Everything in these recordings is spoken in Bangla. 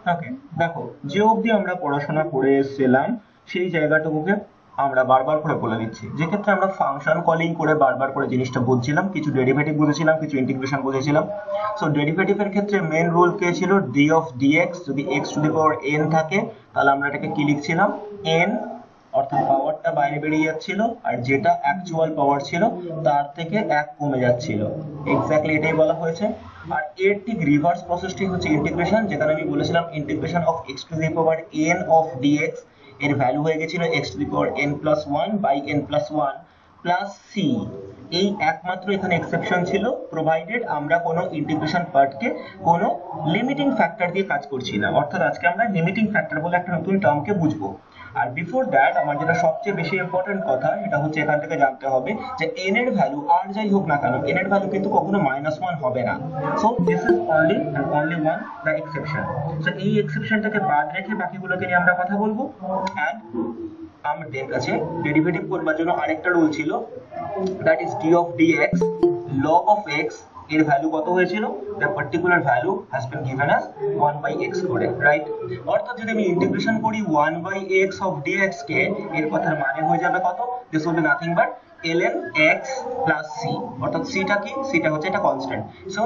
ওকে, দেখো যে অবধি আমরা পড়াশোনা করে এসেছিলাম সেই জায়গাটুকুকে আমরা বারবার করে বলে দিচ্ছি, যে ক্ষেত্রে আমরা ফাংশন কলিং করে বারবার করে জিনিসটা বুঝছিলাম, কিছু ডেরিভেটিভ বুঝেছিলাম, কিছু ইন্টিগ্রেশন বুঝেছিলাম। সো ডেরিভেটিভের ক্ষেত্রে মেন রুল কে ছিল ডি অফ ডিএক্স, যদি x to the power N থাকে তাহলে আমরা এটাকে কি লিখছিলাম, এন, অর্থাৎ পাওয়ারটা বাইরে বেরিয়ে যাচ্ছিল আর যেটা অ্যাকচুয়াল পাওয়ার ছিল তার থেকে এক কমে যাচ্ছিল, এক্স্যাক্টলি এটাই বলা হয়েছে। আর এর ঠিক রিভার্স প্রসেসটি হচ্ছে ইন্টিগ্রেশন, যেখানে আমি বলেছিলাম integration of x to the power n of dx, এর ভ্যালু হয়ে গেছিল x to the power n plus one by n plus one plus c. এই একমাত্র এখানে এক্সেপশন ছিল, প্রোভাইডেড আমরা কোনো ইন্টিগ্রেশন পার্টকে কোনো লিমিটিং ফ্যাক্টর দিয়ে কাজ করছি না, অর্থাৎ আজকে আমরা লিমিটিং ফ্যাক্টর বলে একটা নতুন টার্মকে বুঝবো। আর বিফোর দ্যাট আমার যেটা সবচেয়ে বেশি ইম্পর্টেন্ট কথা, এটা হচ্ছে এখান থেকে জানতে হবে যে এন এর ভ্যালু আর যাই হোক না কেন, এন এর ভ্যালু কিন্তু কখনো -1 হবে না। So this is only and only one the exception. So এই এক্সেপশনটাকে বাদ রেখে বাকিগুলোকে নিয়ে আমরা কথা বলবো। এন্ড আমাদের কাছে ডেরিভেটিভ করবার জন্য আরেকটা রুল ছিল, that is d of dx log of x, এর ভ্যালু কত হয়েছিল, the particular value has been given as 1/x করে, রাইট? অর্থাৎ যদি আমি ইন্টিগ্রেশন করি 1/x of dx কে, এর কথার মানে হয়ে যাবে কত, this will be nothing but ln x plus c, অর্থাৎ c টা কি, c টা হচ্ছে এটা কনস্ট্যান্ট। সো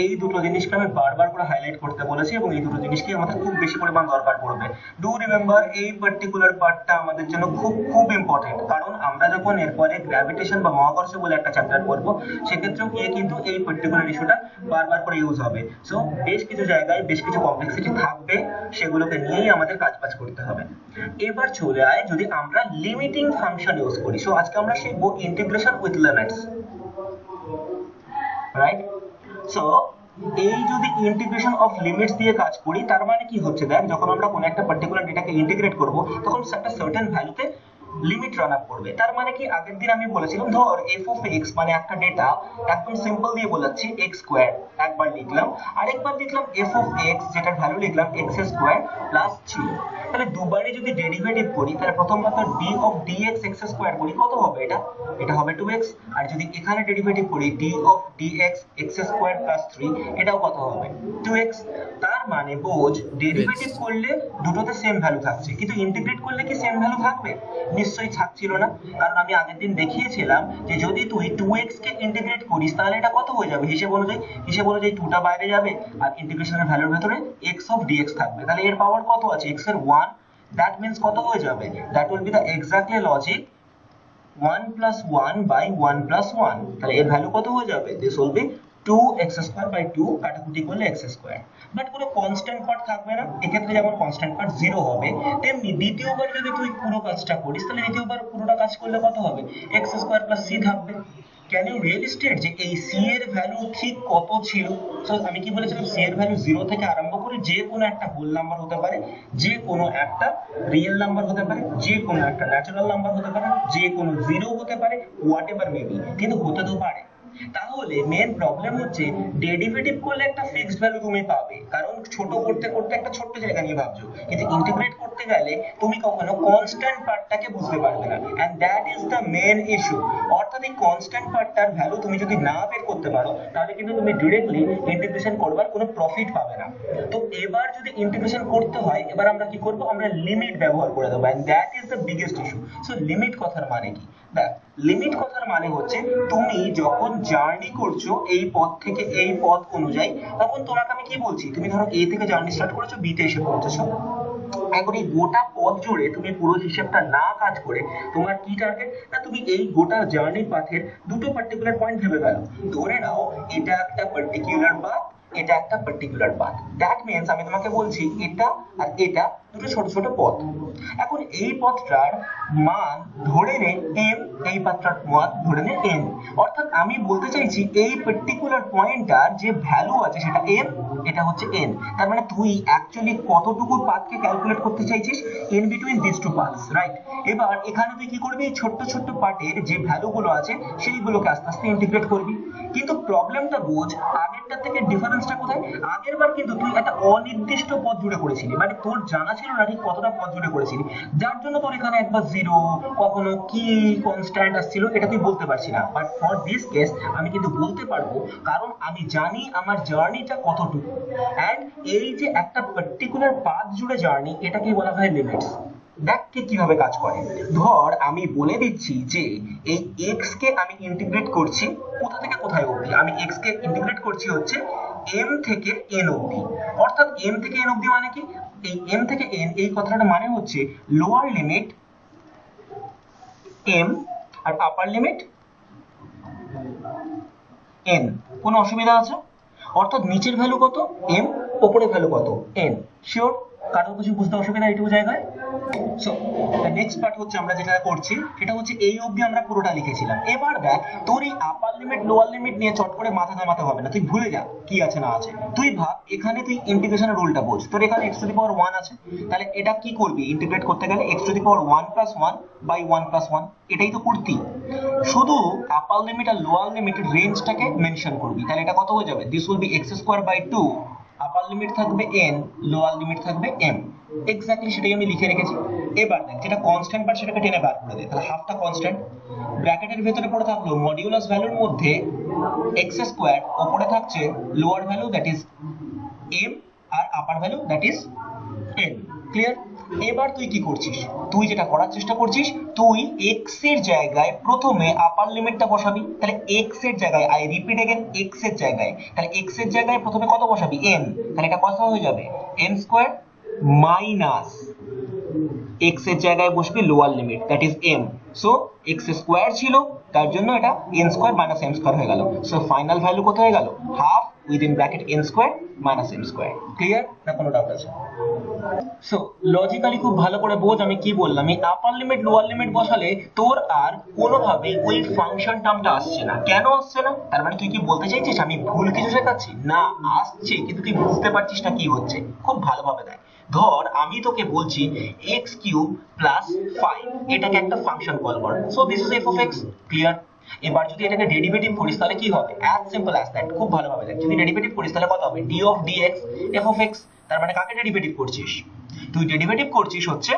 এই দুটো জিনিসকে আমি বারবার করে হাইলাইট করতে বলেছি এবং এই দুটো জিনিসকে আমাদের খুব বেশি পরিমাণ দরকার পড়বে। ডু রিমেম্বার এই পার্টিকুলার পার্টটা আমাদের জন্য খুব খুব ইম্পর্টেন্ট, কারণ আমরা যখন এরপরে গ্র্যাভিটেশন বা মহাকর্ষ বলে একটা চ্যাপ্টার পড়ব সেক্ষেত্রেও গিয়ে কিন্তু এই পার্টিকুলার ইস্যুটা বারবার করে ইউজ হবে। সো বেশ কিছু জায়গায় বেশ কিছু কমপ্লেক্সিটি থাকবে, সেগুলোকে নিয়েই আমাদের কাজ করতে হবে। এবার চলে আয় যদি আমরা লিমিটিং ফাংশন ইউজ করি। সো আজকে আমরা শিখবো integration with limits, right? So এই যদি ইন্টিগ্রেশন অফ লিমিটস দিয়ে কাজ করি তার মানে কি হচ্ছে, দেখ যখন আমরা কোনো একটা পার্টিকুলার ডেটাকে ইন্টিগ্রেট করব তখন একটা সার্টেন ভ্যালুতে লিমিট রান আপ করবে। তার মানে কি, আগের দিন আমি বলেছিলাম ধর f of x মানে একটা ডেটা, একদম সিম্পল দিয়ে বলাচ্ছি x স্কয়ার, একবার লিখলাম, আরেকবার লিখলাম f of x যেটার ভ্যালু লিখলাম x স্কয়ার প্লাস 3। তাহলে দুবারই যদি ডেরিভেটিভ করি তাহলে প্রথমবার তো d of dx x square করি, কত হবে এটা, এটা হবে 2x। আর যদি এখানে ডেরিভেটিভ করি d of dx x square plus 3, এটাও কত হবে, 2x। তার মানে বোঝ ডেরিভেটিভ করলে দুটোতে সেম ভ্যালু থাকছে, কিন্তু ইন্টিগ্রেট করলে কি সেম ভ্যালু থাকবে, নিশ্চয়ই থাকছিল না। কারণ আমি আগের দিন দেখিয়েছিলাম যে যদি তুই 2x কে ইন্টিগ্রেট করিস তাহলে এটা কত হয়ে যাবে, হিসেব অনুযায়ী 2টা বাইরে যাবে আর ইন্টিগ্রেশনের ভ্যালুর ভেতরে x of dx থাকবে। তাহলে এর পাওয়ার কত আছে, x এর 1, দ্যাট মিন্স কত হয়ে যাবে, that will be the exactly logic 1 plus 1 by 1 plus 1। তাহলে এর ভ্যালু কত হয়ে যাবে, this will be 2x square by 2, কাটাকুটি করলে x স্কয়ার। বাট কোনো কনস্ট্যান্ট পার্ট থাকবে না, এক্ষেত্রে যেমন কনস্ট্যান্ট পার্ট 0 হবে, তেমনি দ্বিতীয়বার যদি তুই পুরো কাজটা করিস তাহলে দ্বিতীয়বার পুরোটা কাজ করলে কত হবে, x স্কয়ার প্লাস c থাকবে। ক্যান ইউ রিয়েলি স্টেট যে এই c এর ভ্যালু ঠিক কত ছিল? সো আমি কি বলেছিলাম, c এর ভ্যালু 0 থেকে আরম্ভ করে যে কোনো একটা হোল নাম্বার হতে পারে, যে কোনো একটা রিয়েল নাম্বার হতে পারে, যে কোনো একটা ন্যাচারাল নাম্বার হতে পারে, যে কোনো 0 হতে পারে, হোয়াট এভার মেবি, কিন্তু হতে তো পারে। তাহলে মেন প্রবলেম হচ্ছে ডেরিভেটিভ করলে একটা ফিক্সড ভ্যালু তুমি পাবে, কারণ ছোট করতে করতে একটা ছোট্ট জায়গা নিয়ে ভাবছো, কিন্তু ইন্টিগ্রেট করতে গেলে তুমি কখনো কনস্ট্যান্ট পার্টটাকে বুঝতে পারবে না, and that is the main issue. অর্থাৎ এই কনস্ট্যান্ট পার্টটার ভ্যালু তুমি যদি না বের করতে পারো তাহলে কিন্তু তুমি ডিরেক্টলি ইন্টিগ্রেশন করবার কোনো প্রফিট পাবে না। তো এবার যদি ইন্টিগ্রেশন করতে হয়, এবার আমরা কি করব, আমরা লিমিট ব্যবহার করে দেবো, and that is the biggest issue. So limit কথার মানে কি, দেখ লিমিট কথার মানে হচ্ছে তুমি যখন জার্নি করছো এই পথ থেকে এই পথ অনুযায়ী, তখন তোমাকে আমি কি বলছি, তুমি ধরো a থেকে জার্নি স্টার্ট করেছো, b তে এসে পৌঁছেছো, এখন এই গোটা পথ জুড়ে তুমি পুরো হিসেবটা না কাজ করে তোমার কি টার্গেট, না তুমি এই গোটা জার্নি পাথের দুটো পার্টিকুলার পয়েন্ট ভেবে ফেলো, ধরে নাও এটা একটা পার্টিকুলার পাথ, এটা একটা পার্টিকুলার পাথ, দ্যাট মিন্স আমি তোমাকে বলছি এটা আর এটা দুটো ছোট ছোট পথ। এখন এই পথটার মান ধরে নে m, এই পথটার মান ধরে নে n, অর্থাৎ আমি বলতে চাইছি এই পার্টিকুলার পয়েন্টটার যে ভ্যালু আছে সেটা m, এটা হচ্ছে n। তার মানে তুই অ্যাকচুয়ালি কতটুকু পাথকে ক্যালকুলেট করতে চাইছিস, in between these two paths, right? এবার এখানে তুই কি করবি, এই ছোট্ট ছোট্ট পার্টের যে ভ্যালুগুলো আছে সেইগুলোকে আস্তে আস্তে ইন্টিগ্রেট করবি। কিন্তু প্রবলেমটা বোঝ, আগেরটা থেকে ডিফারেন্সটা কোথায়, আগেরবার কিন্তু তুই একটা অনির্দিষ্ট পথ জুড়ে করেছিলি, মানে তোর জানা ছিল না ঠিক কতটা পথ জুড়ে করেছিলি, যার জন্য তোর এখানে একবার জিরো, কখনো কি কনস্ট্যান্ট আসছিল এটা তুই বলতে পারছি না। বাট ফর দিস কেস আমি কিন্তু বলতে পারবো, কারণ আমি জানি আমার জার্নিটা কতটুকু। অ্যান্ড এই যে একটা পার্টিকুলার পাথ জুড়ে জার্নি, এটাকেই বলা হয় লিমিটস। দেখ কিভাবে কাজ করে। ধর আমি বলে দিচ্ছি যে এই x কে আমি ইন্টিগ্রেট করছি কোথা থেকে কোথায় অবধি। আমি x কে ইন্টিগ্রেট করছি হচ্ছে m থেকে n অবধি। অর্থাৎ m থেকে n অবধি মানে কি, এই m থেকে n এই কথাটার মানে হচ্ছে লোয়ার লিমিট m আর আপার লিমিট n। কোনো অসুবিধা আছে? অর্থাৎ নিচের ভ্যালু কত m, উপরের ভ্যালু কত n। শিওর? কারো কিছু বুঝতে অসুবিধা এইটুকু জায়গায়? সো দ্য নেক্সট পার্ট হচ্ছে আমরা যেটা করছি সেটা হচ্ছে এই অবধি আমরা পুরোটা লিখেছিলাম। এবার দেখ তোর এই আপার লিমিট লোয়ার লিমিট নিয়ে চট করে মাথা ঘামাতে হবে না, তুই ভুলে যা কি আছে না আছে। তুই ভাব এখানে তুই ইন্টিগ্রেশনের রুলটা বোঝ। তোর এখানে x টু দি পাওয়ার 1 আছে, তাহলে এটা কি করবি ইন্টিগ্রেট করতে গেলে x to the power 1 plus 1 by 1 plus 1, এটাই তো করতি। শুধু আপার লিমিট আর লোয়ার লিমিটের রেঞ্জটাকে মেনশন করবি, তাহলে এটা কত হয়ে যাবে, this will be x square by 2, upper limit থাকবে n, লোয়ার লিমিট থাকবে m। এক্স্যাক্টলি সেটাই আমি লিখে রেখেছি। এবার দেখ যেটা কনস্ট্যান্ট পার্ট সেটাকে টেনে বার করে দে, তাহলে হাফটা কনস্ট্যান্ট, ব্র্যাকেটের ভেতরে পড়ে থাকলো মডিউলাস ভ্যালুর মধ্যে x স্কয়ার, উপরে থাকছে lower value that is m আর upper value that is n। Clear? এবার তুই কি করছিস, তুই যেটা করার চেষ্টা করছিস, তুই x এর জায়গায় প্রথমে আপার লিমিটটা বসাবি। তাহলে x এর জায়গায়, আই রিপিট अगेन, x এর জায়গায়, তাহলে x এর জায়গায় প্রথমে কত বসাবি n, তাহলে এটা কত হয়ে যাবে n স্কয়ার মাইনাস x এর জায়গায় বসবি lower limit that is m। So x square ছিল তার জন্য এটা n square minus m square হয়ে গেল। সো ফাইনাল ভ্যালু কত হয়ে গেল, half within bracket n square minus m square. Clear না কোনো ডাউট আছে? সো লজিক্যালি খুব ভালো করে বোঝ আমি কি বললাম। এই আপার লিমিট লোয়ার লিমিট বসালে তোর আর কোনোভাবে ওই ফাংশন টার্মটা আসছে না। কেন আসছে না? তার মানে তুই কি বলতে চাইছিস আমি ভুল কিছু শেখাচ্ছি? না, আসছে, কিন্তু তুই বুঝতে পারছিস না কি হচ্ছে। খুব ভালোভাবে দেখ। ধর আমি তোকে বলছি x কিউব প্লাস 5, এটাকে একটা ফাংশন কল কর। So this is f of x। Clear? এবার যদি এটাকে ডেরিভেটিভ করিস তাহলে কি হবে, অ্যাজ সিম্পল অ্যাজ দ্যাট। খুব ভালোভাবে দেখ, যদি ডেরিভেটিভ করিস তাহলে কত হবে, d of dx f of x। তার মানে কাকে ডেরিভেটিভ করছিস, তুই ডেরিভেটিভ করছিস হচ্ছে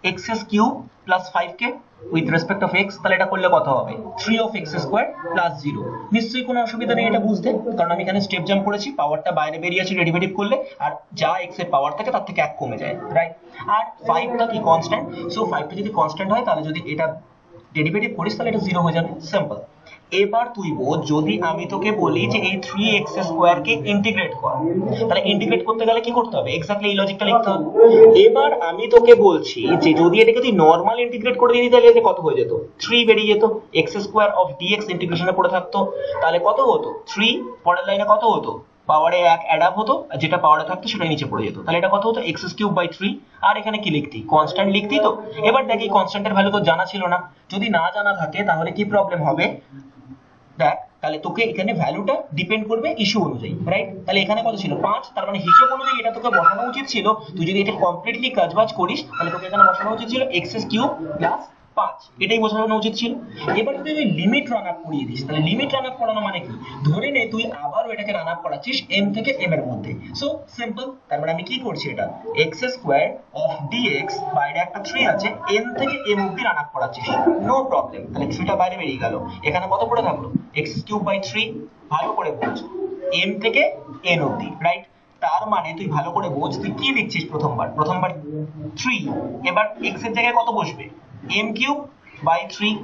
x cube plus 5 K with respect of x। তাহলে এটা করলে কত হবে, 3 অফ x স্কয়ার প্লাস 0। নিশ্চয়ই কোনো অসুবিধা নেই এটা বুঝতে, কারণ আমি এখানে স্টেপ জাম্প করেছি, পাওয়ারটা বাইরে বেরিয়ে আছে ডেরিভেটিভ করলে, আর যা x এর পাওয়ার থাকে তার থেকে 1 কমে যায়, রাইট? আর 5টা কি কনস্ট্যান্ট, সো 5টা যদি কনস্ট্যান্ট হয় তাহলে যদি এটা ডেরিভেটিভ করিস তাহলে এটা 0 হয়ে যাবে, সিম্পল। এবার তুই বোঝ, যদি আমি তোকে বলি যে এই 3x স্কয়ার কে ইন্টিগ্রেট কর, তাহলে ইন্টিগ্রেট করতে গেলে কি করতে হবে, এক্স্যাক্টলি এই লজিকটা লিখতে হবে। এবার আমি তোকে বলছি যে যদি এটাকে তুই নরমাল ইন্টিগ্রেট করে দিই তাহলে কত হয়ে যেত, 3 বেরিয়ে যেত। x স্কয়ার অফ dx ইন্টিগ্রেশনে পড়ে থাকতো, তাহলে কত হতো 3, পরের লাইনে কত হতো, পাওয়ারে 1 অ্যাড আপ হতো, আর যেটা পাওয়ারে থাকতো সেটা নিচে পড়ে যেত। তাহলে এটা কত হতো, x কিউব বাই 3। আর এখানে কি লিখতি, কনস্ট্যান্ট লিখতি তো। এবার দেখি কনস্ট্যান্টের ভ্যালু তো জানা ছিল না, যদি না জানা থাকে তাহলে কি প্রবলেম হবে দেখ, তাহলে তোকে এখানে ভ্যালুটা ডিপেন্ড করবে ইস্যু অনুযায়ী, রাইট? তাহলে এখানে কত ছিল 5, তার মানে হিসাব অনুযায়ী এটা তোকে বসানো উচিত ছিল। তুই যদি এটা কমপ্লিটলি কাজবাজ করিস তাহলে তোকে এখানে বসানো উচিত ছিল x কিউব প্লাস 5, এটাই বসানো উচিত ছিল। এবার যদি তুই লিমিট রান আপ করিয়ে দিস, তাহলে লিমিট রান আপ করানো মানে কি, ধরে নে তুই আবার এটাকে রান আপ করাচ্ছিস m থেকে m এর মধ্যে। সো সিম্পল, তার মানে আমি কি করছি, এটা x স্কয়ার অফ dx, বাইরে একটা 3 আছে, n থেকে m অবধি রান আপ করাচ্ছিস, নো প্রবলেম। তাহলে 3টা বাইরে বেরিয়ে গেল, এখানে কত পড়ে থাকলো, x কিউব বাই 3। ভালো করে বোঝ, m থেকে n অবধি, রাইট? তার মানে তুই ভালো করে বোঝ, তুই কি লিখছিস, প্রথমবার 3। এবার x এর জায়গায় কত বসবে, m কিউব বাই 3।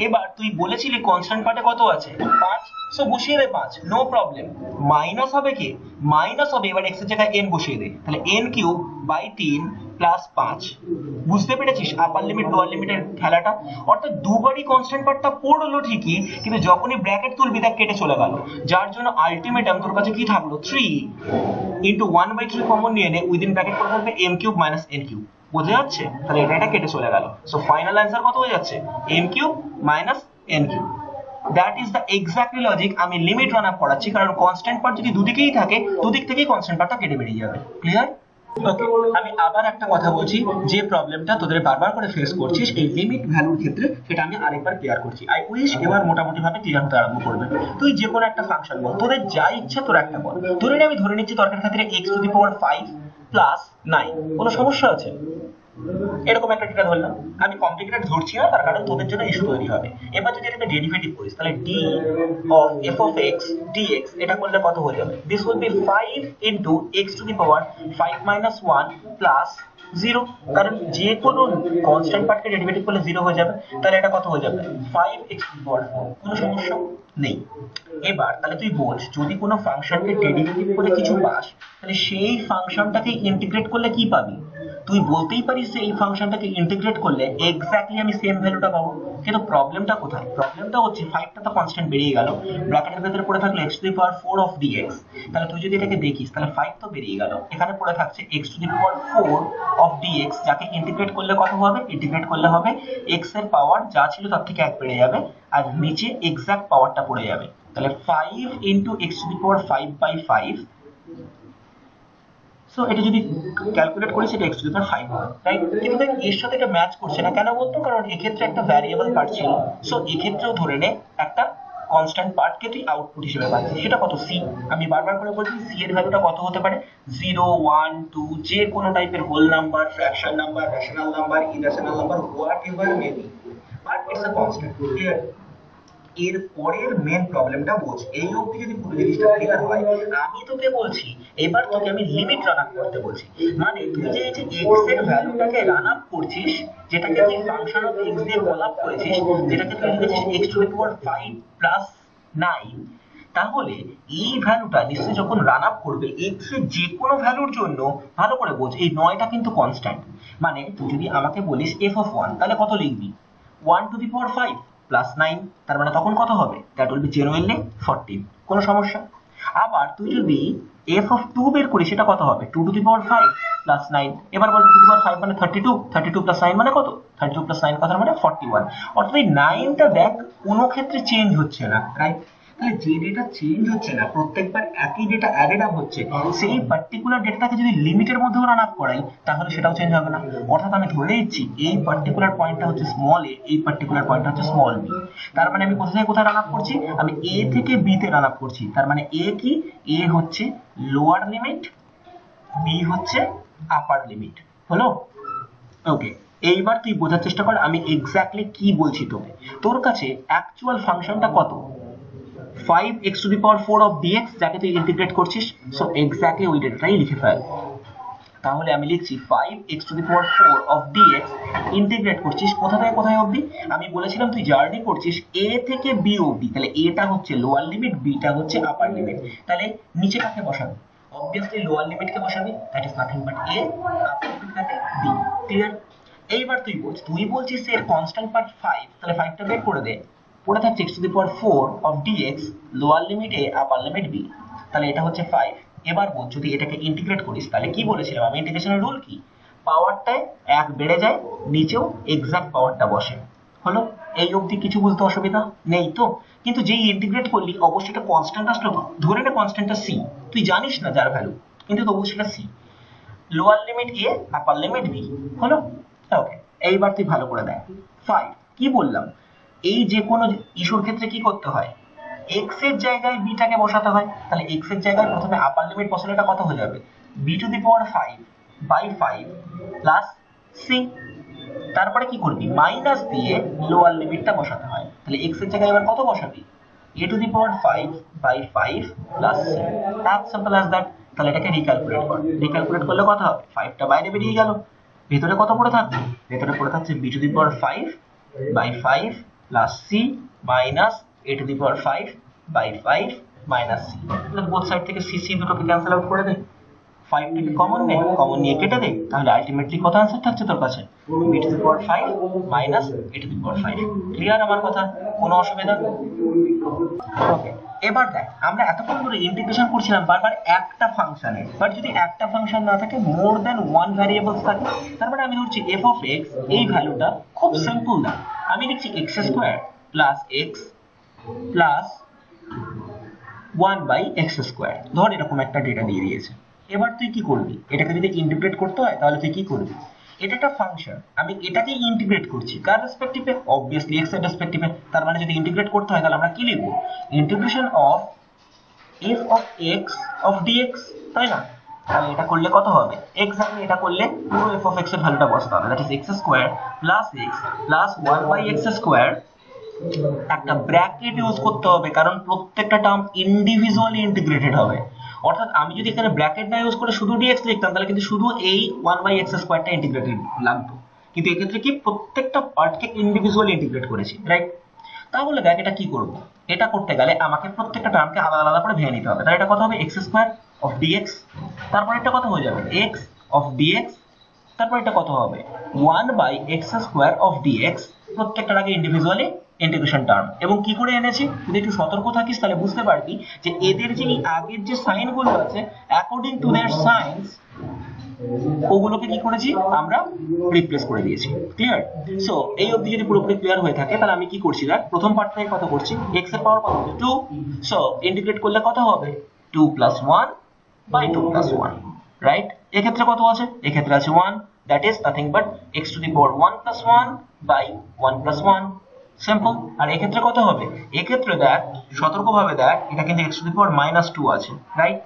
এবার তুই বলেছিলি কনস্ট্যান্ট পার্টে কত আছে, 5, সো বসিয়ে দে 5, নো প্রবলেম। মাইনাস হবে কি, মাইনাস হবে, এবার x এর জায়গায় n বসিয়ে দে, তাহলে n কিউব বাই 3 প্লাস 5। বুঝতে পেরেছিস আপার লিমিট লোয়ার লিমিটের খেলাটা? অর্থাৎ দুবারই কনস্ট্যান্ট পার্টটা পড়লো ঠিকই, কিন্তু যখনই ব্র্যাকেট তুলবি তা কেটে চলে গেল, যার জন্য আলটিমেটাম তোর কাছে কি থাকলো, 3 ইনটু 1/3 কমন নিয়ে নে, উইদিন ব্র্যাকেট পড়ে থাকবে m cube minus n cube. বোঝা যাচ্ছে? তাহলে এটা কেটে চলে গেল, সো ফাইনাল অ্যান্সার কত হয়ে যাচ্ছে, m cube minus n cube. That is the exactly logic. আমি লিমিট রান আপ করাচ্ছি, কারণ কনস্ট্যান্ট পার্ট যদি দুদিকেই থাকে, দুদিক থেকেই কনস্ট্যান্ট পার্টটা কেটে বেরিয়ে যাবে। ক্লিয়ার? ওকে, আমি আবার একটা কথা বলছি, যে প্রবলেমটা তোদের বারবার করে ফেস করছিস এই লিমিট ভ্যালুর ক্ষেত্রে, সেটা আমি আরেকবার ক্লিয়ার করছি। আই উইশ এবার মোটামুটি ভাবে ক্লিয়ার হতে আরম্ভ করবে। তুই যে কোনো একটা ফাংশন বল, তোদের যা ইচ্ছা তোর একটা বল। আমি ধরে নিচ্ছি তর্কের ক্ষেত্রে x⁵ প্লাস 9, কোনো সমস্যা আছে? এরকম একটা ডেটা ধরলাম, আমি কমপ্লিকেটেড ধরছি না, তার কারণ তোদের জন্য ইস্যু তৈরি হবে। এবার যদি এটাকে ডেরিভেটিভ করিস, তাহলে d of f of x dx এটা করলে কত হয়ে যাবে? This will B 5 into x⁵ minus 1 plus 0, কারণ যে কোনো কনস্ট্যান্ট পার্টকে ডেরিভেটিভ করলে 0 হয়ে যাবে। তাহলে এটা কত হয়ে যাবে? 5x⁴। কোনো সমস্যা নেই। এবার তাহলে তুই বল, যদি কোনো ফাংশনকে ডেরিভেটিভ করে কিছু পাস, তাহলে সেই ফাংশনটাকে ইন্টিগ্রেট করলে কি পাবি? তুই বলতেই পারিস যে এই ফাংশনটাকে ইন্টিগ্রেট করলে এক্স্যাক্টলি আমি সেম ভ্যালুটা পাবো, কিন্তু প্রবলেমটা কোথায়? প্রবলেমটা হচ্ছে 5টা তো কনস্ট্যান্ট বেরিয়ে গেল, ব্র্যাকেটের ভেতরে পড়ে থাকলো x⁴ of dx। তাহলে তুই যদি এটাকে দেখিস, তাহলে 5 তো বেরিয়ে গেল, এখানে পড়ে থাকছে x⁴ of dx, যাকে ইন্টিগ্রেট করলে কত হবে? ইন্টিগ্রেট করলে হবে x এর পাওয়ার যা ছিল তার থেকে 1 বেড়ে যাবে, আর নিচে এক্সাক্ট পাওয়ারটা পড়ে যাবে। তাহলে 5 into x⁵5/5। সো এটা যদি ক্যালকুলেট করি সেটা x⁵ হবে, রাইট? কিন্তু এর সাথে এটা ম্যাচ করছে না, কেন বলতো? কারণ এক্ষেত্রে একটা ভ্যারিয়েবল পার্ট ছিল। সো এক্ষেত্রেও ধরে নে একটা কনস্ট্যান্ট পার্টকে তুই আউটপুট হিসেবে পাচ্ছিস, সেটা কত? c। আমি বারবার করে বলছি c এর ভ্যালুটা কত হতে পারে? 0, 1, 2, যে কোনো টাইপের whole number, fraction number, rational number, irrational number, whatever may be, but it's a constant. Clear? এর পরের মেন প্রবলেমটা বোঝ। এই অবধি যদি পুরো জিনিসটা ক্লিয়ার হয়, আমি তোকে বলছি এবার তোকে আমি লিমিট রান আপ করতে বলছি। মানে তুই যে এই যে x এর ভ্যালুটাকে রান আপ করছিস, যেটাকে তুই ফাংশন অফ x দিয়ে কল আপ করেছিস, যেটাকে তুই লিখেছিস x⁵5 প্লাস 9, তাহলে এই ভ্যালুটা নিশ্চয়ই যখন রান আপ করবে x এর যে কোনো ভ্যালুর জন্য, ভালো করে বোঝ, এই 9টা কিন্তু কনস্ট্যান্ট। মানে তুই যদি আমাকে বলিস f(1), তাহলে কত লিখবি? 1⁵ প্লাস 9, তার মানে তখন কত হবে? That will be genuinely 14। কোনো সমস্যা? আবার তুই যদি f(2) বের করিস, সেটা কত হবে? 2⁵ প্লাস 9। এবার বল 2⁵ মানে 32, 32 প্লাস 9 মানে কত? 32 প্লাস 9 কত মানে 41। অর্থাৎ এই 9টা দেখ কোনো ক্ষেত্রে চেঞ্জ হচ্ছে না, রাইট? তাহলে যে ডেটা চেঞ্জ হচ্ছে না, প্রত্যেকবার একই ডেটা অ্যাডেড আপ হচ্ছে, সেই পার্টিকুলার ডেটাটাকে যদি লিমিটের মধ্যেও রান আপ করাই, তাহলে সেটাও চেঞ্জ হবে না। অর্থাৎ আমি ধরে নিচ্ছি এই পার্টিকুলার পয়েন্টটা হচ্ছে স্মল a, এই পার্টিকুলার পয়েন্টটা হচ্ছে স্মল b। তার মানে আমি কোথা থেকে কোথায় রান আপ করছি? আমি a থেকে b তে রান আপ করছি। তার মানে a কি? a হচ্ছে লোয়ার লিমিট, b হচ্ছে আপার লিমিট। হলো? ওকে, এইবার তুই বোঝার চেষ্টা কর আমি এক্স্যাক্টলি কি বলছি তোকে। তোর কাছে অ্যাকচুয়াল ফাংশনটা কত? 5x⁴ of dx, যাকে তুই ইন্টিগ্রেট করছিস। সো এক্স্যাক্টলি ওই ডেটাটাই লিখে ফেল। তাহলে আমি লিখছি 5x⁴ of dx ইন্টিগ্রেট করছিস কোথা থেকে কোথায় অবধি? আমি বলেছিলাম তুই জার্নি করছিস a থেকে b অবধি, তাহলে a টা হচ্ছে লোয়ার লিমিট, b টা হচ্ছে আপার লিমিট। তাহলে নিচে কাকে বসাবি? অবভিয়াসলি লোয়ার লিমিটকে বসাবি, that is nothing but a, upper limit কাকে? b। ক্লিয়ার? এইবার তুই বল, তুই বলছিস এর কনস্ট্যান্ট পার্ট 5, তাহলে 5টা বের করে দে। পড়ে থাকছে x⁴ of dx, lower limit a, upper limit b, তাহলে এটা হচ্ছে 5। এবার বল, যদি এটাকে ইন্টিগ্রেট করিস, তাহলে কি বলেছিলাম আমি? ইন্টিগ্রেশনের রুল কি? পাওয়ারটায় 1 বেড়ে যায়, নিচেও এক্সাক্ট পাওয়ারটা বসে। হলো? এই অবধি কিছু বুঝতে অসুবিধা নেই তো? কিন্তু যেই ইন্টিগ্রেট করলি অবশ্যই এটা কনস্ট্যান্ট আসলো। ধরে নে কনস্ট্যান্টটা c, তুই জানিস না যার ভ্যালু, কিন্তু তবু সেটা c, lower limit a, upper limit b। হলো? ওকে, এইবার তুই ভালো করে দেখ 5 কি বললাম? এই যে কোনো ইস্যুর ক্ষেত্রে কি করতে হয়? x এর জায়গায় b টাকে বসাতে হয়। তাহলে x এর জায়গায় প্রথমে আপার লিমিট বসালে এটা কত হয়ে যাবে? b⁵5/5 plus c। তারপরে কি করবি? মাইনাস দিয়ে লোয়ার লিমিটটা বসাতে হয়। তাহলে x এর জায়গায় এবার কত বসাবি? a⁵5/5 plus c। As simple as that. তাহলে এটাকে রিক্যালকুলেট কর। রিক্যালকুলেট করলে কত হবে? 5টা বাইরে বেরিয়ে গেল, ভেতরে কত পড়ে থাকছে? ভেতরে পড়ে থাকছে b⁵5/5 plus c minus a⁵5/5 minus c। তাহলে বোথ সাইড থেকে c দুটোকে ক্যান্সেল আউট করে দে, 5 টাকে কমন নে, কমন নিয়ে কেটে দে, তাহলে আলটিমেটলি কত आंसर থাকছে তোর কাছে? b⁵5 minus a⁵5। ক্লিয়ার আমার কথা? কোনো অসুবিধা? ওকে, এবার দেখ, আমরা এতক্ষণ ধরে ইন্টিগ্রেশন করছিলাম বারবার একটা ফাংশনের, বাট যদি একটা ফাংশন না থাকে, মোর দ্যান ওয়ান ভ্যারিয়েবলস থাকে, তার মানে আমি ধরছি f of x, এই ভ্যালুটা খুব সিম্পল না, আমি লিখছি x² plus x plus 1/x²। ধর এরকম একটা ডেটা দিয়ে দিয়েছে, এবার তুই কি করবি, এটাকে যদি ইন্টিগ্রেট করতে হয় তাহলে তুই কি করবি, এটা একটা ফাংশন, আমি এটাকে ইন্টিগ্রেট করছি কার রেসপেক্টিভে, অবভিয়াসলি x এর রেসপেক্টিভে। তার মানে যদি ইন্টিগ্রেট করতে হয় তাহলে আমরা কি লিখব, integration of f of x of dx, তাই না? তাহলে এটা করলে কত হবে, এক্স্যাক্টলি এটা করলে পুরো f of x এর ভ্যালুটা বসাতে হবে, that is x square plus x plus 1/x square, একটা ব্র্যাকেট ইউজ করতে হবে কারণ প্রত্যেকটা টার্ম ইন্ডিভিজুয়ালি ইন্টিগ্রেটেড হবে। অর্থাৎ আমি যদি এখানে ব্র্যাকেট না ইউজ করে শুধু dx লিখতাম তাহলে কিন্তু শুধু এই 1/x স্কয়ারটা ইন্টিগ্রেটেড লাগতো, কিন্তু এক্ষেত্রে কি প্রত্যেকটা পার্টকে ইন্ডিভিজুয়ালি ইন্টিগ্রেট করেছি, রাইট? তাহলে দেখ এটা কি করব, এটা করতে গেলে আমাকে প্রত্যেকটা টার্মকে আলাদা আলাদা করে ভেঙে নিতে হবে। তাহলে এটা কত হবে, x স্কয়ার অফ dx, তারপর এটা কত হয়ে যাবে x অফ dx, তারপর এটা কত হবে 1/x স্কয়ার অফ dx, প্রত্যেকটার আগে ইন্ডিভিজুয়ালি ইন্টিগ্রেশন টার্ম। এবং কি করে এনেছি, যদি একটু সতর্ক থাকিস তাহলে বুঝতে পারবি যে এদের যে আগের যে সাইনগুলো আছে অ্যাকর্ডিং টু देयर সাইন্স ওগুলোকে কি করেছি আমরা রিপ্লেস করে দিয়েছি। ক্লিয়ার? সো এই অবধি যদি পুরোপুরি ক্লিয়ার হয়ে থাকে তাহলে আমি কি করছি, দেখ প্রথম পার্ট থেকে কত করছি, x এর পাওয়ার কত 2, সো ইন্টিগ্রেট করলে কত হবে 2 + 1 বাই 2 + 1, রাইট? এক্ষেত্রে কত আছে, এক্ষেত্রে আছে 1, that is nothing but x to the power 1 + 1 by 1 + 1, simple. আর এক্ষেত্রে কত হবে, এক্ষেত্রে দেখ সতর্কভাবে দেখ এটা কিন্তু x টু দি পাওয়ার -2 আছে, রাইট?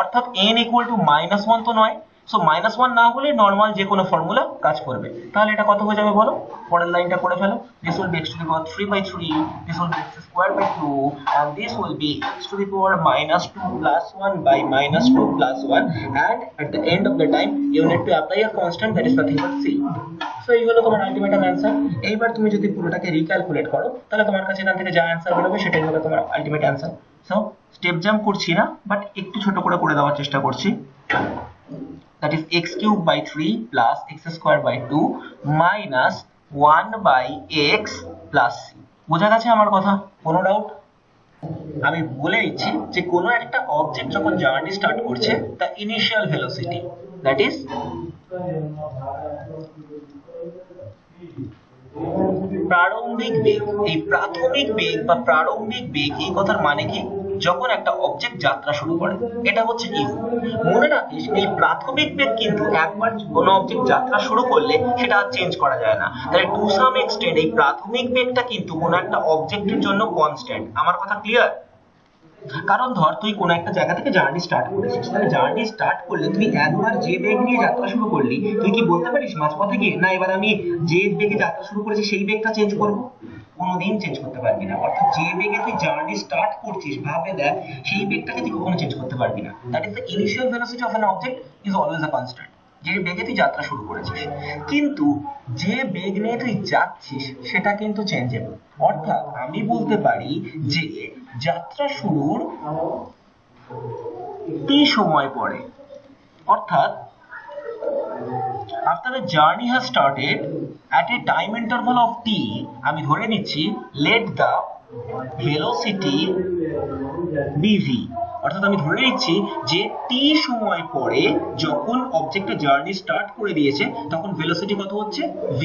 অর্থাৎ n = -1 তো নয়, সো -1 না হলে নরমাল যে কোনো ফর্মুলা কাজ করবে। তাহলে এটা কত হয়ে যাবে বলো, পরের লাইনটা করে ফেলো, this will be x to the power 3/3, this will be x squared by 2, and this will be x to the power -2 plus 1 by -2 plus 1, and at the end of the time you need to apply a constant that is nothing but c. So এই হলো তোমার আলটিমেট অ্যান্সার। এইবার তুমি যদি পুরোটাকে রিক্যালকুলেট করো তাহলে তোমার কাছে এখান থেকে যা অ্যান্সার বেরোবে সেটাই হবে তোমার ultimate answer. So step jump করছি না, বাট একটু ছোট করে দেওয়ার চেষ্টা করছি। That is x cube by 3 plus x square by 2 minus 1 by x plus c. বোঝা গেছে আমার কথা? কোনো ডাউট? আমি বলে দিচ্ছি যে কোনো একটা অবজেক্ট যখন জার্নি স্টার্ট করছে the initial velocity, that is প্রারম্ভিক বেগ। এই প্রাথমিক বেগ বা প্রারম্ভিক বেগ এই কথার মানে কি, যখন একটা অবজেক্ট যাত্রা শুরু করে এটা হচ্ছে ইউ। মনে রাখিস এই প্রাথমিক বেগ কিন্তু একবার কোনো অবজেক্ট যাত্রা শুরু করলে সেটা আর চেঞ্জ করা যায় না। তাহলে টু সাম এক্সটেন্ট এই প্রাথমিক বেগটা কিন্তু কোনো একটা অবজেক্টের জন্য কনস্ট্যান্ট। আমার কথা ক্লিয়ার? কারণ ধর তুই কোনো একটা জায়গা থেকে জার্নি স্টার্ট করেছিস, তাহলে জার্নি স্টার্ট করলে তুই একবার যে বেগ নিয়ে যাত্রা শুরু করলি, তুই কি বলতে পারিস মাঝপথে গিয়ে না এবার আমি যে বেগে যাত্রা শুরু করেছি সেই বেগটা চেঞ্জ করবো? কোনোদিন চেঞ্জ করতে পারবি না। অর্থাৎ যে বেগে তুই জার্নি স্টার্ট করছিস ভাবে দেখ, সেই বেগটাকে তুই কখনো চেঞ্জ করতে পারবি না। That is the initial velocity of an object is always a constant, যে বেগে তুই যাত্রা শুরু করেছিস। কিন্তু যে বেগ নিয়ে তুই যাচ্ছিস সেটা কিন্তু চেঞ্জেবল। অর্থাৎ আমি বলতে পারি যে যাত্রা শুরুর t সময় পরে, অর্থাৎ after the journey has started at a time interval of t, আমি ধরে নিচ্ছি let the velocity be v, অর্থাৎ আমি ধরে নিচ্ছি যে t সময় পরে যখন অবজেক্টটা জার্নি স্টার্ট করে দিয়েছে তখন ভেলোসিটি কত হচ্ছে v।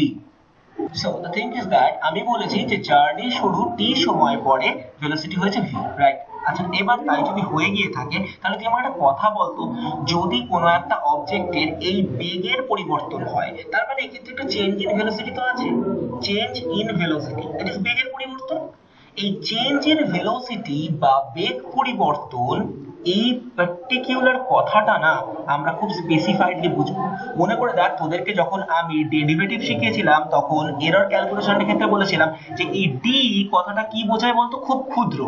So the thing is that আমি বলেছি যে জার্নি শুরু t সময় পরে ভেলোসিটি হয়েছে v, রাইট? আচ্ছা এবার তাই যদি হয়ে গিয়ে থাকে তাহলে তুই আমার একটা কথা বলতো, যদি কোনো একটা অবজেক্টের এই বেগের পরিবর্তন হয় তার মানে এক্ষেত্রে একটা চেঞ্জ ইন ভেলোসিটি তো আছে, change in velocity that is বেগের পরিবর্তন। এই চেঞ্জ ইন ভেলোসিটি বা বেগ পরিবর্তন, এই পার্টিকুলার কথাটা না আমরা খুব স্পেসিফাইডলি বুঝবো। মনে করে দেখ তোদেরকে যখন আমি ডেরিভেটিভ শিখিয়েছিলাম তখন এরর ক্যালকুলেশনের ক্ষেত্রে বলেছিলাম যে এই ডি কথাটা কি বোঝায় বলতো, খুব ক্ষুদ্র।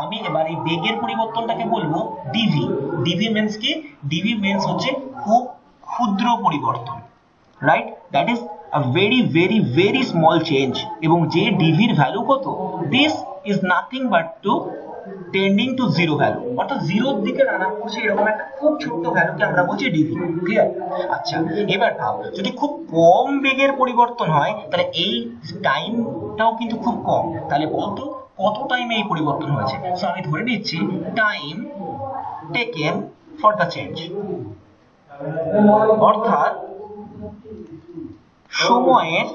আমি এবার এই বেগের পরিবর্তনটাকে বলবো ডিভি। ডিভি মিন্স কি? ডিভি মিন্স হচ্ছে খুব ক্ষুদ্র পরিবর্তন, right? That is a very small change, এবং যে ডিভির ভ্যালু কত, this is nothing but to tending to zero value, অর্থাৎ জিরোর দিকে রান আপ করছে এরকম একটা খুব ছোট্ট ভ্যালুকে আমরা বলছি ডিভি। ক্লিয়ার? আচ্ছা এবার ভাব যদি খুব কম বেগের পরিবর্তন হয় তাহলে এই টাইমটাও কিন্তু খুব কম। তাহলে বলতো কত টাইমে এই পরিবর্তন হয়েছে? সো আমি ধরে নিচ্ছি time taken for the change, অর্থাৎ সময়ের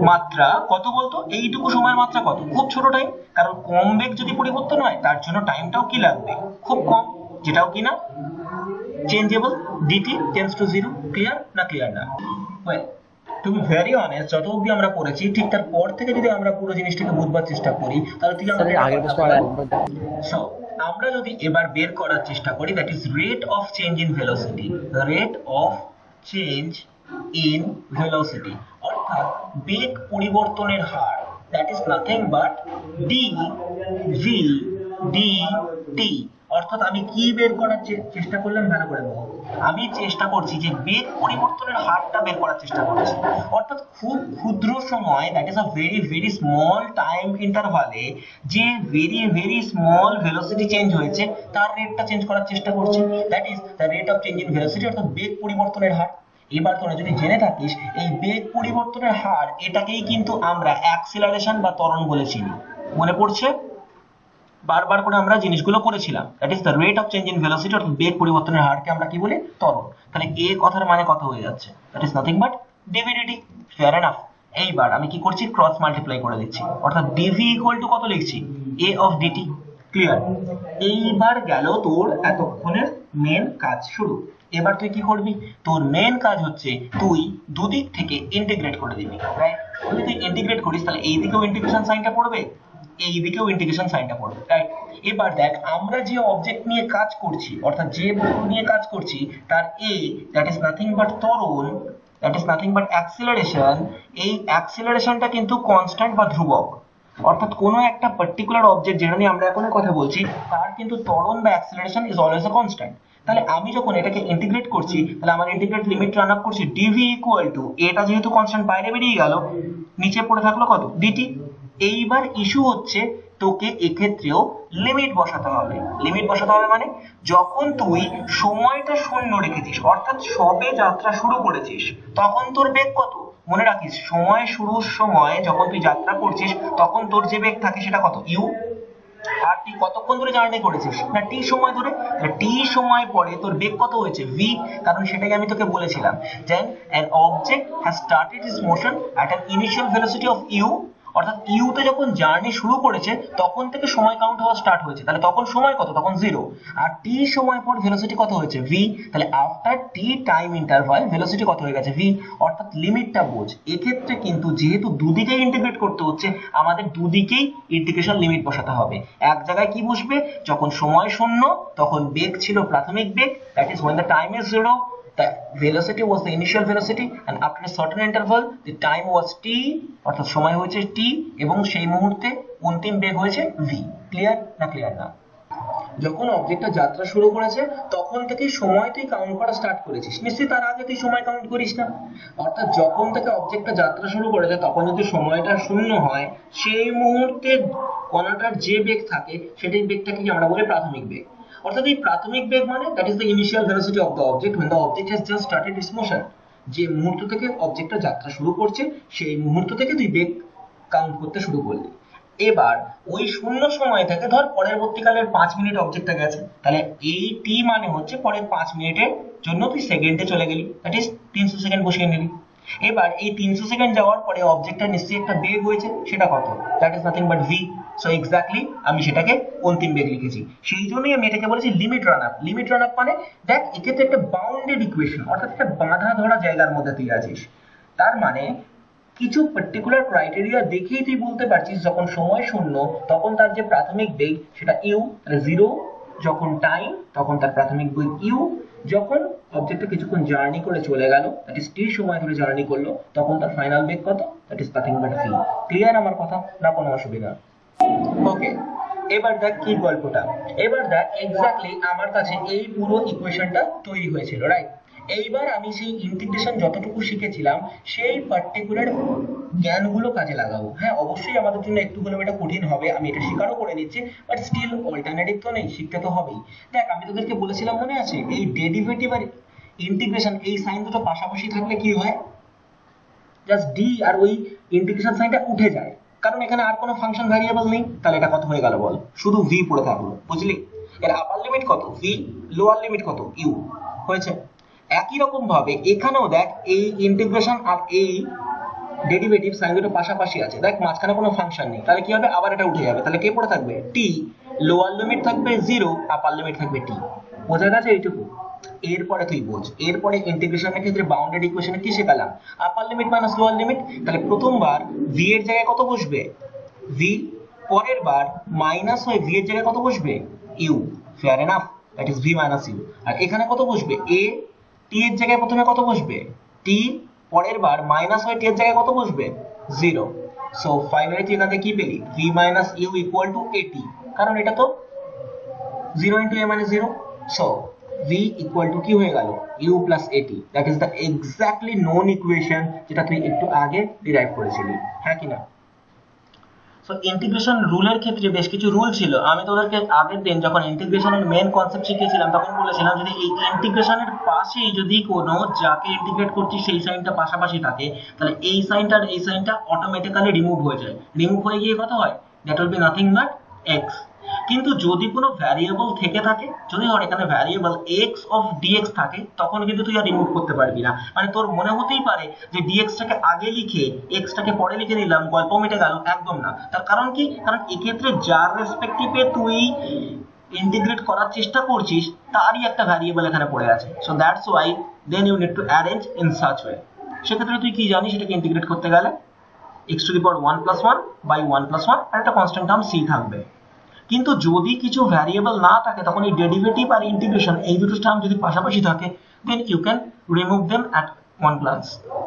মাত্রা কত বলতো, এইটুকু সময়ের মাত্রা কত, খুব ছোট টাইম। কারণ কম বেগ যদি পরিবর্তন হয় তার জন্য টাইমটাও কি লাগবে, খুব কম, যেটাও কি না changeable dt tends to 0 clear না ক্লিয়ার না well to be very honest যত অবধি আমরা পড়েছি ঠিক তার পর থেকে যদি আমরা পুরো জিনিসটাকে বুঝবার চেষ্টা করি তাহলে তুই আমাকে আগের প্রশ্ন সো আমরা যদি এবার বের করার চেষ্টা করি that is rate of change in velocity rate of change in velocity অর্থাৎ বেগ পরিবর্তনের her that is nothing but dv dt অর্থাৎ আমি কি বের করার চেষ্টা করলাম ভালো করে বলো আমি চেষ্টা করছি যে বেগ পরিবর্তনের হারটা বের করার চেষ্টা করছি অর্থাৎ খুব ক্ষুদ্র সময় that is a very very small time ইন্টারভালে যে very very small velocity change হয়েছে তার রেটটা চেঞ্জ করার চেষ্টা করছি that is the rate of change in velocity অর্থাৎ বেগ পরিবর্তনের হার এবার তোরা যদি জেনে থাকিস এই বেগ পরিবর্তনের হার এটাকেই কিন্তু আমরা অ্যাক্সিলারেশন বা ত্বরণ বলেছি মনে পড়ছে বারবার করে আমরা জিনিসগুলো করেছিলাম that is the rate of change in velocity অর্থাৎ বেগ পরিবর্তনের হারকে আমরা কি বলি ত্বরণ তাহলে এ কথার মানে কত হয়ে যাচ্ছে that is nothing but dv dt fair enough এইবার আমি কি করছি ক্রস মাল্টিপ্লাই করে দিচ্ছি অর্থাৎ dv ইকুয়াল টু কত লিখছি a অফ dt ক্লিয়ার এইবার গেল তোর এতক্ষণের মেন কাজ শুরু এবার তুই কি করবি তোর মেন কাজ হচ্ছে তুই দুদিক থেকে ইন্টিগ্রেট করে দিবি রাইট যদি তুই ইন্টিগ্রেট করিস তাহলে এই দিকেও ইন্টিগ্রেশন সাইনটা পড়বে এই দিকেও ইন্টিগ্রেশন সাইনটা পড়বে রাইট এবার দেখ আমরা যে অবজেক্ট নিয়ে কাজ করছি অর্থাৎ যে বস্তু নিয়ে কাজ করছি তার a that is nothing but ত্বরণ that is nothing but acceleration এই অ্যাক্সিলারেশনটা কিন্তু কনস্ট্যান্ট বা ধ্রুবক অর্থাৎ কোনো একটা পার্টিকুলার অবজেক্ট যেটা নিয়ে আমরা এখন কথা বলছি তার কিন্তু ত্বরণ বা acceleration is always a constant তাহলে আমি যখন এটাকে ইন্টিগ্রেট করছি তাহলে আমার ইন্টিগ্রেট লিমিট রান আপ করছি dv ইকুয়াল টু এটা যেহেতু কনস্ট্যান্ট বাইরে বেরিয়ে গেল নিচে পড়ে থাকলো কত dt এইবার ইস্যু হচ্ছে তোকে এক্ষেত্রেও লিমিট বসাতে হবে মানে যখন তুই সময়টা শূন্য রেখেছিস অর্থাৎ সবে যাত্রা শুরু করেছিস তখন তোর বেগ কত মনে রাখিস সময় শুরুর সময় যখন তুই যাত্রা করছিস তখন তোর যে বেগ থাকে সেটা কত u আর তুই কতক্ষণ ধরে জার্নি করেছিস না t সময় ধরে t সময় পরে তোর বেগ কত হয়েছে v কারণ সেটাই আমি তোকে বলেছিলাম দেন an object has started its motion at an initial velocity of u অর্থাৎ u তে যখন জার্নি শুরু করেছে তখন থেকে সময় কাউন্ট হওয়া স্টার্ট হয়েছে তাহলে তখন সময় কত তখন 0 আর t সময় পর ভেলোসিটি কত হয়েছে v তাহলে after t time interval velocity কত হয়ে গেছে v অর্থাৎ লিমিটটা বোঝ এক্ষেত্রে কিন্তু যেহেতু দুদিকে ইন্টিগ্রেট করতে হচ্ছে আমাদের দুদিকেই ইন্টিগ্রেশন লিমিট বসাতে হবে এক জায়গায় কি বসবে যখন সময় শূন্য তখন বেগ ছিল প্রাথমিক বেগ that is when the time is 0 the velocity was the initial velocity and after a certain interval the time was t অর্থাৎ সময় হয়েছে t এবং সেই মুহূর্তে অন্তিম বেগ হয়েছে v ক্লিয়ার না ক্লিয়ার না যখন অবজেক্টটা যাত্রা শুরু করেছে তখন থেকে সময় তুই কাউন্ট করা স্টার্ট করেছিস নিশ্চয়ই তার আগে তুই সময় কাউন্ট করিস না অর্থাৎ যখন থেকে অবজেক্টটা যাত্রা শুরু করেছে তখন যদি সময়টা শূন্য হয় সেই মুহূর্তে কণাটার যে বেগ থাকে সেটাই বেগটাকে আমরা বলি প্রাথমিক বেগ অর্থাৎ এই প্রাথমিক বেগ মানে that is the initial velocity of the object when the object has just started its motion যে মুহূর্ত থেকে অবজেক্টটা যাত্রা শুরু করছে সেই মুহূর্ত থেকে তুই বেগ কাউন্ট করতে শুরু করলি এবার ওই শূন্য সময় থেকে ধর পরবর্তীকালের 5 মিনিট অবজেক্টটা গেছে তাহলে এই t মানে হচ্ছে পরের 5 মিনিটের জন্য তুই সেকেন্ডে চলে গেলি দ্যাট ইজ 300 সেকেন্ড বসিয়ে নিলি এবার এই 300 সেকেন্ড যাওয়ার পরে অবজেক্টটা নিশ্চয়ই একটা বেগ হয়েছে সেটা কত that is nothing but v so exactly আমি সেটাকে অন্তিম বেগ লিখেছি সেই জন্যই আমি এটাকে বলেছি লিমিট রান আপ মানে দেখ এক্ষেত্রে একটা বাউন্ডেড ইকুয়েশন অর্থাৎ একটা বাঁধা ধরা জায়গার মধ্যে তুই আছিস তার মানে কিছু পার্টিকুলার ক্রাইটেরিয়া দেখেই তুই বলতে পারছিস যখন সময় শূন্য তখন তার যে প্রাথমিক বেগ সেটা u তাহলে 0 যখন টাইম তখন তার প্রাথমিক বেগ u যখন অবজেক্টটা কিছুক্ষণ জার্নি করে চলে গেল দ্যাট ইজ t সময় ধরে জার্নি করলো তখন তার ফাইনাল বেগ কত that is nothing but v clear আমার কথা না কোনো অসুবিধা ওকে এবার দেখ কি গল্পটা এবার দেখ এক্স্যাক্টলি আমার কাছে এই পুরো ইকুয়েশনটা তৈরি হয়েছিল রাইট এইবার আমি সেই ইন্টিগ্রেশন যতটুকু শিখেছিলাম সেই পার্টিকুলার জ্ঞানগুলো কাজে লাগাবো হ্যাঁ অবশ্যই আমাদের জন্য একটু হলেও এটা কঠিন হবে আমি এটা স্বীকারও করে নিচ্ছি বাট স্টিল অল্টারনেটিভ তো নেই শিখতে তো হবেই দেখ আমি তোদেরকে বলেছিলাম মনে আছে এই ডেরিভেটিভ আর ইন্টিগ্রেশন এই সাইন দুটো পাশাপাশি থাকলে কি হয় জাস্ট ডি আর ওই ইন্টিগ্রেশন সাইনটা উঠে যায় কারণ এখানে আর কোনো ফাংশন ভ্যারিয়েবল নেই তাহলে এটা কত হয়ে গেল বল শুধু v পড়ে থাকলো বুঝলি এর আপার লিমিট কত v লোয়ার লিমিট কত u হয়েছে একই রকম ভাবে এখানেও দেখ এই ইন্টিগ্রেশন আর এই ডেরিভেটিভ সাইন দুটো পাশাপাশি আছে দেখ মাঝখানে কোনো ফাংশন নেই তাহলে কি হবে আবার এটা উঠে যাবে তাহলে কে পড়ে থাকবে t লোয়ার লিমিট থাকবে 0 আপার লিমিট থাকবে t বোঝা গেছে এইটুকু এরপরে তুই বোঝ, এরপরে ইন্টিগ্রেশনের ক্ষেত্রে বাউন্ডেড ইকুয়েশনে কি শেখালাম? Upper limit minus lower limit. তাহলে প্রথমবার v এর জায়গায় কত বসবে? v। পরের বার মাইনাস হয়ে v এর জায়গায় কত বসবে? u। Fair enough, that is v minus u। আর এখানে কত বসবে? a। t এর জায়গায় প্রথমে কত বসবে? t। পরের বার মাইনাস হয়ে t এর জায়গায় কত বসবে? 0। সো ফাইনালি তুই এখান থেকে কি পেলি? v minus u equal to at, কারণ এটা তো 0 into a minus 0. So v equal to কি হয়ে গেল? u plus at. That is the exactly known equation যেটা তুই একটু আগে ডিরাইভ করেছিলি, হ্যাঁ কি না? সো ইন্টিগ্রেশন রুলের ক্ষেত্রে বেশ কিছু রুল ছিল। আমি তোদেরকে আগের দিন যখন ইন্টিগ্রেশনের মেন কনসেপ্ট শিখিয়েছিলাম তখন বলেছিলাম যদি এই ইন্টিগ্রেশনের পাশেই যদি কোনো যাকে ইন্টিগ্রেট করছি সেই সাইনটা পাশাপাশি থাকে তাহলে এই সাইনটা আর এই সাইনটা অটোমেটিক্যালি রিমুভ হয়ে যায়। রিমুভ হয়ে গিয়ে কত হয়? That will be nothing but x। কিন্তু যদি কোনো ভ্যারিয়েবল থেকে থাকে, যদি ধর এখানে ভ্যারিয়েবল x অফ dx থাকে, তখন কিন্তু তুই আর রিমুভ করতে পারবি না। মানে তোর মনে হতেই পারে যে dx টাকে আগে লিখে x টাকে পরে লিখে দিলাম, গল্প মিটে গেল, একদম না। তার কারণ কি? কারণ এক্ষেত্রে যার রেসপেক্টিভে তুই ইন্টিগ্রেট করার চেষ্টা করছিস তারই একটা ভ্যারিয়েবল এখানে পড়ে আছে। So that's why then you need to arrange in such way. সেক্ষেত্রে তুই কি জানিস এটাকে ইন্টিগ্রেট করতে গেলে x to the power 1 + 1 by 1 + 1 আর একটা কনস্ট্যান্ট টার্ম c থাকবে। কিন্তু যদি কিছু ভ্যারিয়েবল না থাকে তখন এই ডেরিভেটিভ আর ইন্টিগ্রেশন এই দুটো টার্ম যদি পাশাপাশি থাকে then you can remove them at one glance.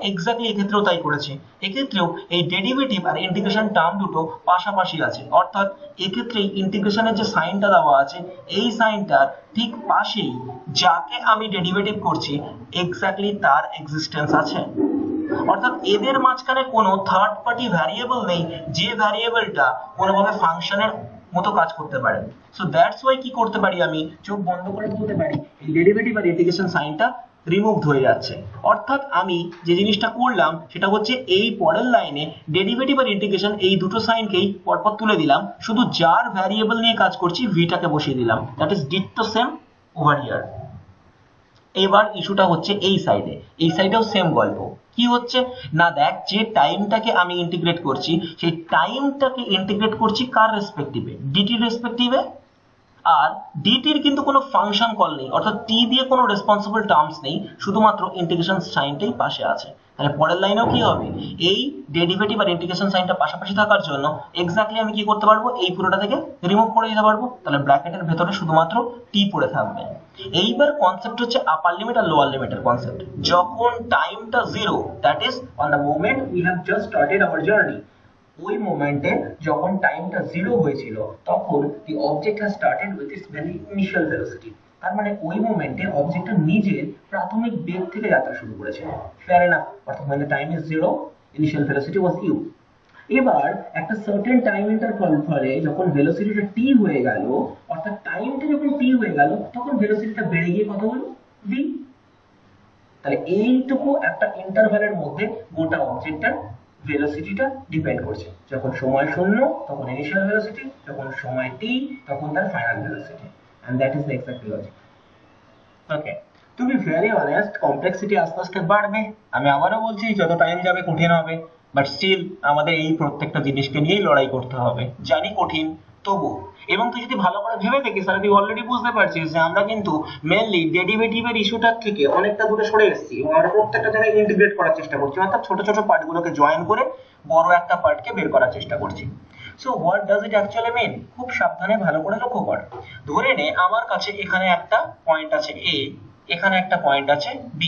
Exactly এক্ষেত্রেও তাই করেছে। এক্ষেত্রেও এই ডেরিভেটিভ আর ইন্টিগ্রেশন টার্ম দুটো পাশাপাশি আছে, অর্থাৎ এক্ষেত্রে ইন্টিগ্রেশনের যে সাইনটা দেওয়া আছে এই সাইনটার ঠিক পাশেই যাকে আমি ডেরিভেটিভ করছি এক্স্যাক্টলি তার এক্সিস্টেন্স আছে। অর্থাৎ এদের মাঝখানে কোনো থার্ড পার্টি ভ্যারিয়েবল নেই যে ভ্যারিয়েবলটা কোনোভাবে ফাংশনের মতো কাজ করতে পারে। সো দ্যাটস ওয়াই কি করতে পারি, আমি চোখ বন্ধ করে বলতে পারি এই ডেরিভেটিভ আর ইন্টিগ্রেশন সাইনটা রিমুভড হয়ে যাচ্ছে। অর্থাৎ আমি যে জিনিসটা করলাম সেটা হচ্ছে এই পরের লাইনে ডেরিভেটিভ আর ইন্টিগ্রেশন এই দুটো সাইনকেই পরপর তুলে দিলাম, শুধু যার ভ্যারিয়েবল নিয়ে কাজ করছি ভিটাকে বসিয়ে দিলাম। That is ditto same over here. এবার ইস্যুটা হচ্ছে এই সাইডে, এই সাইডেও সেম গল্প। কি হচ্ছে না, দেখ যে টাইমটাকে আমি ইন্টিগ্রেট করছি সেই টাইমটাকে ইন্টিগ্রেট করছি কার রেসপেক্টিভে? ডিটির রেসপেক্টিভে। আর ডিটির কিন্তু কোনো ফাংশন কল নেই, অর্থাৎ টি দিয়ে কোনো রেসপন্সিবল টার্মস নেই, শুধুমাত্র ইন্টিগ্রেশন সাইনটাই পাশে আছে। তাহলে পরের লাইনেও কি হবে? এই ডেরিভেটিভ আর ইন্টিগ্রেশন সাইনটা পাশাপাশি থাকার জন্য এক্স্যাক্টলি আমি কি করতে পারবো? এই পুরোটা থেকে রিমুভ করে দিতে পারবো। তাহলে ব্র্যাকেটের ভেতরে শুধুমাত্র টি পড়ে থাকবে। এইবার কনসেপ্ট হচ্ছে আপার লিমিট আর লোয়ার লিমিটের কনসেপ্ট। যখন টাইমটা 0, that is on the moment we have just started our journey, ওই মোমেন্টে যখন টাইমটা 0 হয়েছিল তখন the object has started with its very initial velocity. তার মানে ওই মোমেন্টে অবজেক্টটা নিজের প্রাথমিক বেগ থেকে যাত্রা শুরু করেছে। Fair enough. অর্থাৎ when the time is 0, initial velocity was u। এবার একটা সার্টেন টাইম ইন্টারভাল ফলে যখন ভেলোসিটিটা t হয়ে গেল, অর্থাৎ টাইমটা যখন t হয়ে গেল তখন ভেলোসিটিটা বেড়ে গিয়ে কত হলো? v। তাহলে এইটুকু একটা ইন্টারভালের মধ্যে গোটা অবজেক্টটার ভেলোসিটিটা ডিপেন্ড করছে। যখন সময় 0 তখন ইনিশিয়াল ভেলোসিটি, যখন সময় t তখন তার final velocity. And that is the exact logic. Okay, to be very honest, complexity আস্তে আস্তে বাড়বে। আমি আবারও বলছি যত টাইম যাবে কঠিন হবে, বাট স্টিল আমাদের এই প্রত্যেকটা জিনিসকে নিয়েই লড়াই করতে হবে। জানি কঠিন, তবু। এবং তুই যদি ভালো করে ভেবে দেখিস তাহলে তুই অলরেডি বুঝতে পারছিস যে আমরা কিন্তু মেইনলি ডেরিভেটিভের ইস্যুটার থেকে অনেকটা দূরে সরে এসেছি এবং আমরা প্রত্যেকটা জায়গায় ইন্টিগ্রেট করার চেষ্টা করছি, অর্থাৎ ছোট ছোট পার্টগুলোকে জয়েন করে বড় একটা পার্টকে বের করার চেষ্টা করছি। So what does it actually mean? খুব সাবধানে ভালো করে লক্ষ্য কর। ধরে নে আমার কাছে এখানে একটা পয়েন্ট আছে a, এখানে একটা পয়েন্ট আছে b।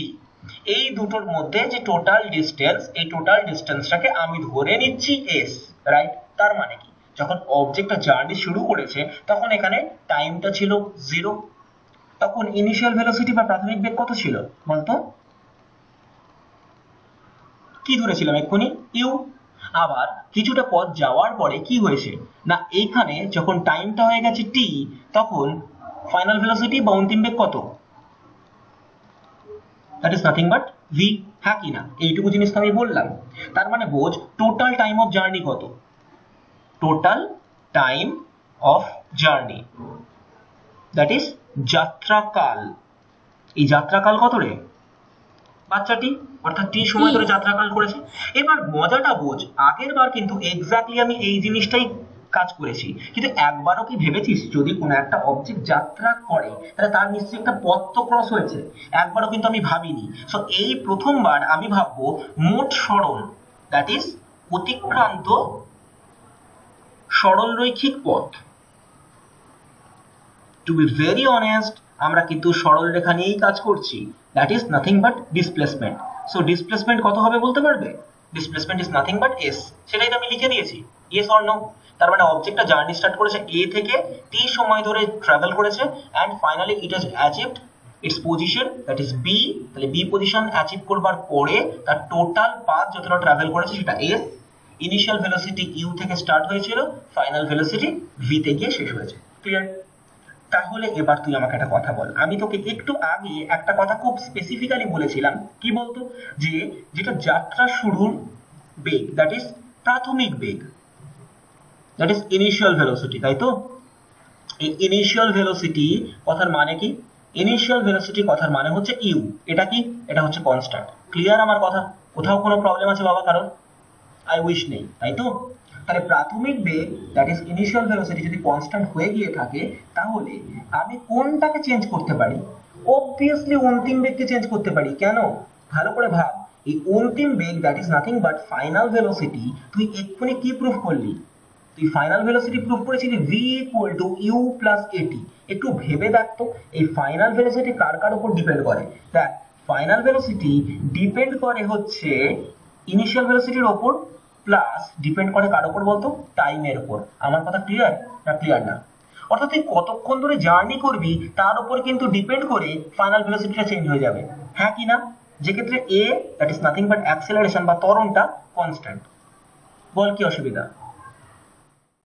এই দুটোর মধ্যে যে টোটাল ডিসটেন্স, এই টোটাল ডিসটেন্সটাকে আমি ধরে নিচ্ছি s, রাইট? তার মানে কি, যখন অবজেক্টটা জার্নি শুরু করেছে তখন এখানে টাইমটা ছিল 0, তখন ইনিশিয়াল ভেলোসিটি বা প্রাথমিক বেগ কত ছিল বলতো? কি ধরেছিলাম এক্ষুনি? u। আবার কিছুটা পথ যাওয়ার পরে কি হয়েছে না, এইখানে যখন টাইমটা হয়ে গেছে t তখন ফাইনাল ভেলোসিটি বা অন্তিম বেগ কত? That is nothing but v, হ্যাঁ কি না? এইটুকু জিনিস আমি বললাম। তার মানে বোঝ টোটাল টাইম অফ জার্নি কত? Total time of journey, that is যাত্রাকাল। এই যাত্রাকাল কত রে? বাচ্চাটি, অর্থাৎ টি সময় ধরে যাত্রাকাল করেছে। এবার মজাটা বোঝ, আগের বার কিন্তু এক্স্যাক্টলি আমি এই জিনিসটাই কাজ করেছি, কিন্তু একবারও কি ভেবেছিস যদি কোনো একটা অবজেক্ট যাত্রা করে তাহলে তার নিশ্চয়ই একটা পথ তো ক্রস হয়েছে? একবারও কিন্তু আমি ভাবিনি। সো এই প্রথমবার আমি ভাববো মোট সরল, দ্যাট ইজ অতিক্রান্ত সরলরৈখিক পথ। টু বি ভেরি অনেস্ট, আমরা কিন্তু সরল রেখা নিয়েই কাজ করছি, that is nothing but displacement. So displacement কত হবে বলতে পারবে? Displacement is nothing but S, সেটাই তো আমি লিখে দিয়েছি, ইয়েস অর নো। তার মানে অবজেক্টটা জার্নি স্টার্ট করেছে এ থেকে, টি সময় ধরে ট্রাভেল করেছে, and finally it has achieved its position, that is B. তাহলে বি পজিশন অ্যাচিভ করবার পরে তার টোটাল পাথ যতটা ট্রাভেল করেছে সেটা এস। ইনিশিয়াল ভেলোসিটি ইউ থেকে স্টার্ট হয়েছিল, ফাইনাল ভেলোসিটি ভি তে গিয়ে শেষ হয়েছে। ক্লিয়ার? তাহলে এবার তুই আমাকে একটা কথা বল, আমি তোকে একটু আগে একটা কথা খুব স্পেসিফিক্যালি বলেছিলাম, কি বলতো, যে যেটা যাত্রা শুরুর বেগ, দ্যাট ইজ প্রাথমিক বেগ, দ্যাট ইজ ইনিশিয়াল ভেলোসিটি, তাই তো? এই ইনিশিয়াল ভেলোসিটি কথার মানে কি? ইনিশিয়াল ভেলোসিটি কথার মানে হচ্ছে ইউ। এটা কি? এটা হচ্ছে কনস্ট্যান্ট। ক্লিয়ার আমার কথা? কোথাও কোনো প্রবলেম আছে বাবা কারণ? আই উইশ নেই, তাই তো? তাহলে প্রাথমিক বেগ দ্যাট ইজ ইনিশিয়াল ভেলোসিটি যদি কনস্ট্যান্ট হয়ে গিয়ে থাকে, তাহলে আমি কোনটাকে চেঞ্জ করতে পারি? অবভিয়াসলি অন্তিম বেগকে চেঞ্জ করতে পারি। কেন? ভালো করে ভাব। এই অন্তিম বেগ that is nothing but final velocity, তুই এক্ষুনি কি প্রুফ করলি? তুই ফাইনাল ভেলোসিটি প্রুফ করেছিলি v equal to u plus at. একটু ভেবে দেখ তো, এই ফাইনাল ভেলোসিটি কার কার উপর ডিপেন্ড করে? দেখ, ফাইনাল ভেলোসিটি ডিপেন্ড করে হচ্ছে ইনিশিয়াল ভেলোসিটির ওপর, প্লাস ডিপেন্ড করে কার উপর বলতো? টাইমের উপর। আমার কথা ক্লিয়ার না ক্লিয়ার না? অর্থাৎ তুই কতক্ষণ ধরে জার্নি করবি তার উপর কিন্তু ডিপেন্ড করে ফাইনাল ভেলোসিটিটা চেঞ্জ হয়ে যাবে, হ্যাঁ কি না? যে ক্ষেত্রে a that is nothing but acceleration বা ত্বরণটা কনস্ট্যান্ট। বল কি অসুবিধা?